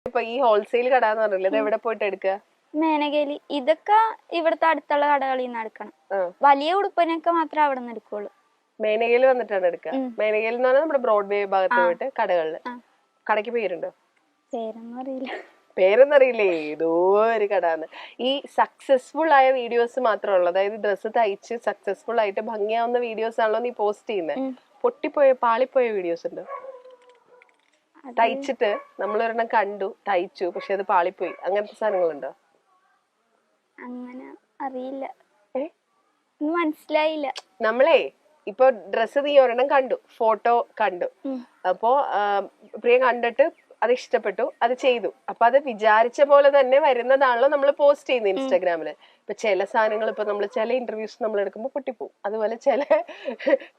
ഇപ്പൊ ഈ ഹോൾസെയിൽ കട എന്ന് പറഞ്ഞില്ലേ, ഇത് എവിടെ പോയിട്ട് എടുക്കുക? മേനകേലി. ഇതൊക്കെ ഇവിടുത്തെ അടുത്തുള്ള കടകളിൽ നിന്ന് എടുക്കണം. വലിയ ഉടുപ്പിനൊക്കെ മാത്രമേ അവിടെ നിന്ന് എടുക്കുള്ളൂ. മേനകയിൽ വന്നിട്ടാണ് എടുക്കുക. മേനകയിൽ എന്ന് പറഞ്ഞാൽ നമ്മുടെ ബ്രോഡ്വേ ഭാഗത്ത് പോയിട്ട് കടകളില്. കടയ്ക്ക് പേരുണ്ടോ? പേരൊന്നും അറിയില്ല. പേരൊന്നറിയില്ലേ? ഏതോ ഒരു കടാന്ന്. ഈ സക്സസ്ഫുൾ ആയ വീഡിയോസ് മാത്രമുള്ളൂ, അതായത് ഡ്രസ്സ് തയ്ച്ച് സക്സസ്ഫുൾ ആയിട്ട് ഭംഗിയാവുന്ന വീഡിയോസ് ആണല്ലോ നീ പോസ്റ്റ് ചെയ്യുന്നത്. പൊട്ടിപ്പോയ പാളിപ്പോയ വീഡിയോസ് ഉണ്ടോ? തയ്ച്ചിട്ട് നമ്മളൊരെണ്ണം കണ്ടു, തയ്ച്ചു, പക്ഷെ അത് പാളിപ്പോയി, അങ്ങനത്തെ സാധനങ്ങളുണ്ടോ? അങ്ങനെ അറിയില്ല, മനസ്സിലായില്ല. നമ്മളെ ഇപ്പൊ ഡ്രസ്സ് നീ ഒരെണ്ണം കണ്ടു, ഫോട്ടോ കണ്ടു, അപ്പോ പ്രിയ കണ്ടിട്ട് അത് ഇഷ്ടപ്പെട്ടു, അത് ചെയ്തു. അപ്പൊ അത് വിചാരിച്ച പോലെ തന്നെ വരുന്നതാണല്ലോ നമ്മൾ പോസ്റ്റ് ചെയ്യുന്നത് ഇൻസ്റ്റാഗ്രാമില്. ഇപ്പൊ ചില സാധനങ്ങൾ ഇപ്പൊ നമ്മൾ ചില ഇന്റർവ്യൂസ് നമ്മൾ എടുക്കുമ്പോൾ പൊട്ടിപ്പോവും. അതുപോലെ ചില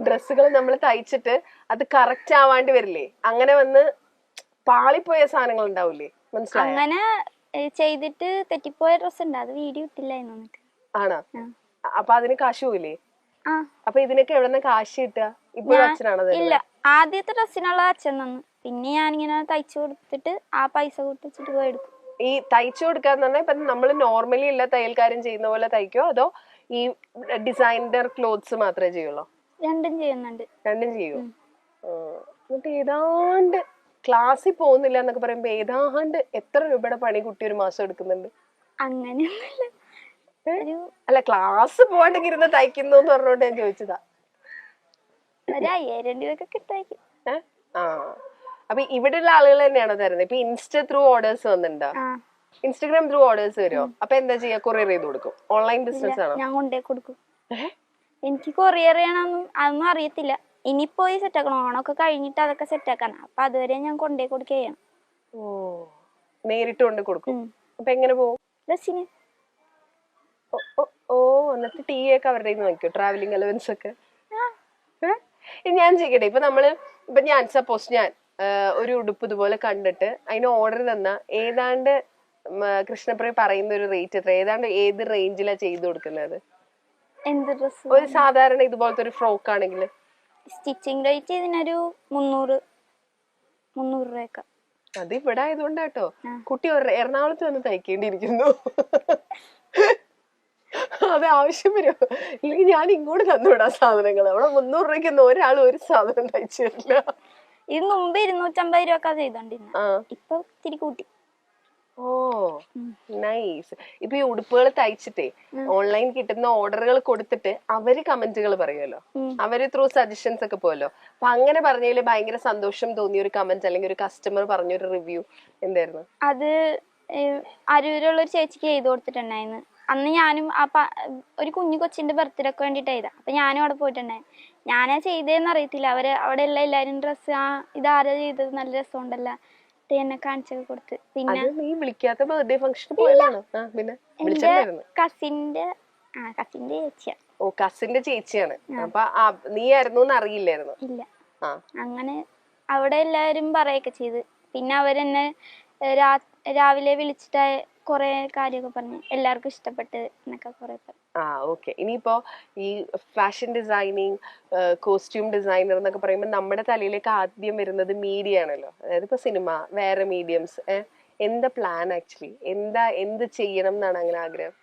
ഡ്രസ്സുകൾ നമ്മൾ തയ്ച്ചിട്ട് അത് കറക്റ്റ് ആവാണ്ട് വരില്ലേ, അങ്ങനെ വന്ന് പാളിപ്പോയ സാധനങ്ങൾ ഉണ്ടാവില്ലേ? മനസ്സിലായോ? അങ്ങനെ ചെയ്തിട്ട് തെറ്റിപ്പോയ ഡ്രസ് ഉണ്ട്, അത് വീഡിയോ ഇട്ടില്ല. ആണോ? അപ്പൊ അതിന് കാശ് പോയില്ലേ? അപ്പൊ ഇതിനൊക്കെ എവിടെ നിന്ന് കാശ് കിട്ടുക? ഇപ്പോഴും അച്ഛനാണോ? ഇല്ല, ആദ്യത്തെ ഡ്രസ്സിനുള്ള അച്ഛൻ തന്നു, പിന്നെ ഞാനിങ്ങനെ തയ്ച്ചു കൊടുത്തിട്ട് ആ പൈസ കൊടുത്തിട്ട് പോയി എടുക്കും. ഈ തയ്ച്ചു കൊടുക്കാന്ന് പറഞ്ഞാൽ ഇപ്പൊ നമ്മള് നോർമലി എല്ലാ തയ്യൽക്കാരും ചെയ്യുന്ന പോലെ തയ്ക്കോ, അതോ ഈ ഡിസൈനർ ക്ലോത്ത്സ് മാത്രമേ ചെയ്യുള്ളൂ? രണ്ടും ചെയ്യുന്നുണ്ട്. രണ്ടും ചെയ്യൂ. എന്നിട്ട് ഏതാണ്ട് ക്ലാസ്സിൽ പോകുന്നില്ല എന്നൊക്കെ പറയുമ്പോ ഏതാണ്ട് എത്ര രൂപയുടെ പണി കുട്ടി ഒരു മാസം എടുക്കുന്നുണ്ട്? അങ്ങനെയൊന്നുമില്ല. അല്ല, ക്ലാസ് പോവാണ്ടെങ്കിൽ ഇരുന്ന് തയ്ക്കുന്നു എന്ന് പറഞ്ഞോണ്ട് ഞാൻ ചോദിച്ചതാ. 5000 രൂപയൊക്കെ കിട്ടായിരിക്കും. അപ്പൊ ഇവിടെയുള്ള ആളുകൾ തന്നെയാണോ തരുന്നത്? ഇപ്പൊ ഇൻസ്റ്റ ത്രൂ ഓർഡേഴ്സ് വന്നിട്ടുണ്ടോ? ഇൻസ്റ്റാഗ്രാം ത്രൂ ഓർഡേഴ്സ് വരുമോ? അപ്പൊ എന്താ ചെയ്യാ? കൊറിയർ ചെയ്ത് കൊടുക്കും? ഓൺലൈൻ ബിസിനസ് ആണോ? ഞാൻ കൊണ്ടേ കൊടുക്കും. എനിക്ക് കൊറിയർ ചെയ്യണമെന്നും അതൊന്നും അറിയത്തില്ല. ഇനി പോയി സെറ്റ് ആക്കണം, ഓണൊക്കെ കഴിഞ്ഞിട്ട് അതൊക്കെ സെറ്റ് ആക്കണം. അപ്പൊ അതുവരെ ഞാൻ കൊണ്ടേ കൊടുക്കുക ചെയ്യണം. നേരിട്ട് കൊണ്ട് കൊടുക്കും. അപ്പൊ എങ്ങനെ പോകും? ബസ്സിന്. എന്നിട്ട് ടീ ഒക്കെ അവരുടെ നോക്കിയോ? ട്രാവലിംഗ് അലവൻസ് ഒക്കെ ഞാൻ ചെയ്യട്ടെ? ഇപ്പൊ ഞാൻ സപ്പോസ് ഞാൻ ഒരു ഉടുപ്പ് ഇതുപോലെ കണ്ടിട്ട് അതിന് ഓർഡർ തന്ന ഏതാണ്ട് കൃഷ്ണപ്രിയ പറയുന്ന ഒരു റേറ്റ് എത്ര? ഏതാണ്ട് ഏത് റേഞ്ചിലാ ചെയ്തു കൊടുക്കുന്നത്? എന്ത് ഡ്രസ്? ഒരു സാധാരണ ഇതുപോലത്തെ ഒരു ഫ്രോക്ക് ആണെങ്കിൽ സ്റ്റിച്ചിങ് റേറ്റ് ഇതിനൊരു 300 രൂപയൊക്കെ. അത് ഇവിടെ ആയതുകൊണ്ടാട്ടോ. കുട്ടി എറണാകുളത്ത് വന്ന് തയ്ക്കേണ്ടിയിരിക്കുന്നു. അത് ആവശ്യം വരുമോ? ഇല്ലെങ്കിൽ ഞാൻ ഇങ്ങോട്ട് തന്നുവിടാം സാധനങ്ങൾ. അവിടെ 300 രൂപയ്ക്കൊന്നും ഒരാളും ഒരു സാധനം തയ്ച്ചു തരില്ല. ഇത് മുമ്പ് 250 രൂപ ചെയ്തോണ്ടിരുന്ന, ഇപ്പൊ ഇത്തിരി കൂട്ടി. നൈസ്. ഇപ്പൊ ഈ ഉടുപ്പുകൾ തയ്ച്ചിട്ടേ ഓൺലൈൻ കിട്ടുന്ന ഓർഡറുകൾ കൊടുത്തിട്ട് അവര് കമന്റുകൾ പറയുമല്ലോ, അവര് ത്രൂ സജഷൻസ് ഒക്കെ പോയല്ലോ. അപ്പൊ അങ്ങനെ പറഞ്ഞതില് ഭയങ്കര സന്തോഷം തോന്നിയ ഒരു കമന്റ് അല്ലെങ്കിൽ ഒരു കസ്റ്റമർ പറഞ്ഞൊരു റിവ്യൂ എന്തായിരുന്നു? അത് അരൂരുള്ള ഒരു ചേച്ചിക്ക് ചെയ്ത് കൊടുത്തിട്ടുണ്ടായിരുന്നു. അന്ന് ഞാനും ഒരു കുഞ്ഞു കൊച്ചിന്റെ ബർത്ത്ഡേ ഒക്കെ വേണ്ടിട്ട് ചെയ്താ. അപ്പൊ ഞാനും അവിടെ പോയിട്ടുണ്ടായിരുന്നു. ഞാനാ ചെയ്തതെന്ന് അറിയത്തില്ല. അവിടെ ഉള്ള എല്ലാരും ഡ്രസ്സ് ഇതാരാ ചെയ്തത്, നല്ല രസമുണ്ടല്ല, എന്നെ കാണിച്ചൊക്കെ കൊടുത്ത്. പിന്നെ വിളിക്കാത്ത ബർത്ത്ഡേ ഫംഗ്ഷൻ പോയതാണോ? പിന്നെ കസിന്റെ ചേച്ചിയാ. ഓ, കസിന്റെ ചേച്ചിയാണ്. അപ്പൊ നീ ആയിരുന്നു അറിയില്ലായിരുന്നു? ഇല്ല. അങ്ങനെ അവിടെ എല്ലാവരും പറയൊക്കെ ചെയ്ത്. പിന്നെ അവരെന്നെ രാവിലെ വിളിച്ചിട്ട് കൊറേ കാര്യമൊക്കെ പറഞ്ഞു, എല്ലാവർക്കും ഇഷ്ടപ്പെട്ട് എന്നൊക്കെ കുറെ പറഞ്ഞു. ഓക്കെ. ഇനിയിപ്പോ ഈ ഫാഷൻ ഡിസൈനിങ്, കോസ്റ്റ്യൂം ഡിസൈനർ എന്നൊക്കെ പറയുമ്പോൾ നമ്മുടെ തലയിലേക്ക് ആദ്യം വരുന്നത് മീഡിയ ആണല്ലോ. അതായത് ഇപ്പൊ സിനിമ, വേറെ മീഡിയംസ്. എന്താ പ്ലാൻ ആക്ച്വലി? എന്ത് ചെയ്യണം എന്നാണ് അങ്ങനെ ആഗ്രഹം?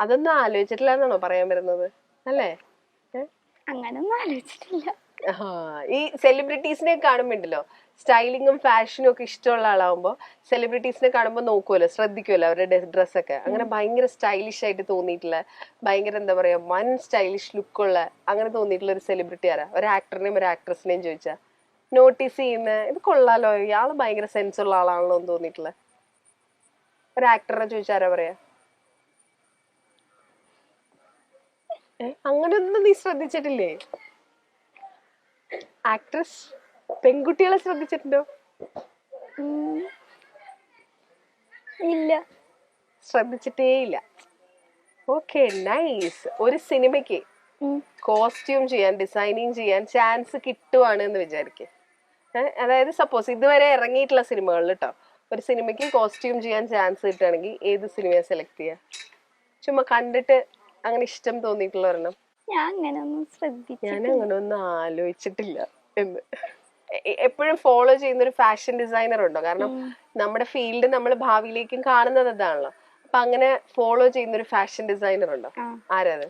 അതൊന്നും ആലോചിച്ചിട്ടില്ല എന്നാണോ പറയാൻ വരുന്നത്? അല്ലേ? അങ്ങനൊന്നും ആലോചിച്ചിട്ടില്ല. ഈ സെലിബ്രിറ്റീസിനെ കാണുമ്പോണ്ടല്ലോ, സ്റ്റൈലിങ്ങും ഫാഷനും ഒക്കെ ഇഷ്ടമുള്ള ആളാവുമ്പോ സെലിബ്രിറ്റീസിനെ കാണുമ്പോൾ നോക്കുമല്ലോ, ശ്രദ്ധിക്കുമല്ലോ അവരുടെ ഡ്രസ്സൊക്കെ. അങ്ങനെ ഭയങ്കര സ്റ്റൈലിഷ് ആയിട്ട് തോന്നിയിട്ടുള്ള, ഭയങ്കര എന്താ പറയാ, വൺ സ്റ്റൈലിഷ് ലുക്കുള്ള അങ്ങനെ തോന്നിയിട്ടുള്ള ഒരു സെലിബ്രിറ്റി ആരാ? ഒരു ആക്ടറിനെയും ഒരു ആക്ട്രസിനെയും ചോദിച്ചാ നോട്ടീസ് ചെയ്യുന്ന, ഇത് കൊള്ളാലോ, ഇയാള് ഭയങ്കര സെൻസ് ഉള്ള ആളാണല്ലോ എന്ന് തോന്നിയിട്ടുള്ള ഒരു ആക്ടറിനെ ചോദിച്ചാ ആരാ പറയാ? അങ്ങനെയൊന്നും നീ ശ്രദ്ധിച്ചിട്ടില്ലേ? ആക്ട്രസ് പെൺകുട്ടികളെ ശ്രദ്ധിച്ചിട്ടുണ്ടോ? ഇല്ല, ശ്രദ്ധിച്ചിട്ടേ ഇല്ല. Okay, nice. ഒരു സിനിമയ്ക്ക് കോസ്റ്റ്യൂം ചെയ്യാൻ, ഡിസൈനിങ് ചെയ്യാൻ ചാൻസ് കിട്ടുവാണ് എന്ന് വിചാരിക്കുക. അതായത് സപ്പോസ് ഇതുവരെ ഇറങ്ങിയിട്ടുള്ള സിനിമകളിൽ കേട്ടോ, ഒരു സിനിമയ്ക്ക് കോസ്റ്റ്യൂം ചെയ്യാൻ ചാൻസ് കിട്ടുകയാണെങ്കിൽ ഏത് സിനിമയെ സെലക്ട് ചെയ്യുക? ചുമ്മാ കണ്ടിട്ട് അങ്ങനെ ഇഷ്ടം തോന്നിയിട്ടുള്ള ഒരെണ്ണം. ഞാൻ അങ്ങനെ ഒന്നും ആലോചിച്ചിട്ടില്ല എന്ന്. എപ്പോഴും ഫോളോ ചെയ്യുന്ന ഒരു ഫാഷൻ ഡിസൈനർ ഉണ്ടോ? കാരണം നമ്മുടെ ഫീൽഡ് നമ്മൾ ഭാവിയിലേക്കും കാണുന്നത് അതാണല്ലോ. അപ്പൊ അങ്ങനെ ഫോളോ ചെയ്യുന്ന ഒരു ഫാഷൻ ഡിസൈനർ ഉണ്ടോ? ആരത്?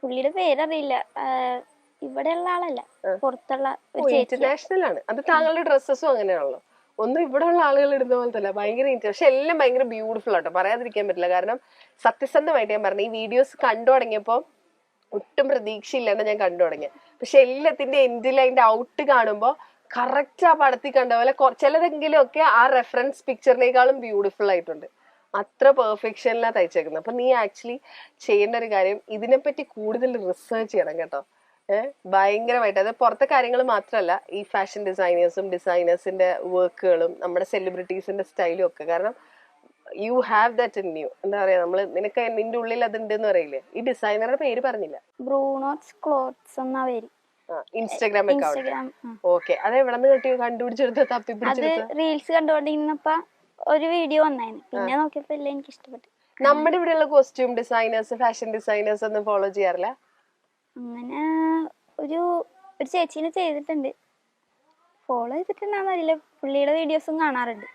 പുള്ളിയുടെ പേരറിയില്ല. ഇവിടെയുള്ള ആളല്ല, പുറത്തുള്ള ഒരു ചേച്ചി. ഇന്റർനാഷണൽ ആണ് അത്. താങ്കളുടെ ഡ്രസ്സസും അങ്ങനെയാണല്ലോ. ഒന്നും ഇവിടെ ഉള്ള ആളുകൾ ഇടുന്ന പോലത്തെ അല്ല, ഭയങ്കര പക്ഷെ എല്ലാം ഭയങ്കര ബ്യൂട്ടിഫുൾ ആട്ടോ, പറയാതിരിക്കാൻ പറ്റില്ല. കാരണം സത്യസന്ധമായിട്ട് ഞാൻ പറഞ്ഞു, ഈ വീഡിയോസ് കണ്ടു തുടങ്ങിയപ്പോ ഒട്ടും പ്രതീക്ഷയില്ലാണ്ട് ഞാൻ കണ്ടു തുടങ്ങിയത്. പക്ഷെ എല്ലാത്തിന്റെ എൻഡിൽ അതിന്റെ ഔട്ട് കാണുമ്പോ കറക്റ്റ് ആ പടത്തിൽ കണ്ട പോലെ ചിലതെങ്കിലും ഒക്കെ ആ റെഫറൻസ് പിക്ചറിനേക്കാളും ബ്യൂട്ടിഫുൾ ആയിട്ടുണ്ട്. അത്ര പെർഫെക്ഷനിലാണ് തയ്ച്ചേക്കുന്നത്. അപ്പൊ നീ ആക്ച്വലി ചെയ്യേണ്ട ഒരു കാര്യം, ഇതിനെപ്പറ്റി കൂടുതൽ റിസർച്ച് ചെയ്യണം കേട്ടോ. ഭയങ്കരമായിട്ട്. അത് പുറത്തെ കാര്യങ്ങൾ മാത്രമല്ല, ഈ ഫാഷൻ ഡിസൈനേഴ്സിന്റെ വർക്കുകളും നമ്മുടെ സെലിബ്രിറ്റീസിന്റെ സ്റ്റൈലും ഒക്കെ. കാരണം you have that in you. എന്താ പറയാ, നിനക്ക് നിന്റെ ഉള്ളിൽ അതുണ്ടെന്ന് പറയില്ലേ. ഈ ഡിസൈനറുടെ പേര് പറഞ്ഞില്ല. ബ്രൂണോസ് ക്ലോത്ത്സ് എന്നാ പേര്. Instagram account. ഓക്കെ. അത് എവിടെ നിന്ന് കണ്ടുപിടിച്ചെടുത്ത് തപ്പിപ്പിടിച്ചെടുത്ത്? റീൽസ് കണ്ടുകൊണ്ടിരുന്നപ്പോ ഒരു വീഡിയോ വന്നായിരുന്നു, പിന്നെ നോക്കിയപ്പോ എല്ലാം എനിക്ക് ഇഷ്ടപ്പെട്ടു. നമ്മുടെ ഇവിടെയുള്ള കോസ്റ്റ്യൂം ഡിസൈനേഴ്സ്, ഫാഷൻ ഡിസൈനേഴ്സ് ഒന്നും ഫോളോ ചെയ്യാറില്ല? അങ്ങനെ ഒരു ചേച്ചീനെ ചെയ്തിട്ടുണ്ട്, ഫോളോ ചെയ്തിട്ടുണ്ടാന്നറിയില്ല. പുള്ളിയുടെ വീഡിയോസും കാണാറുണ്ട്.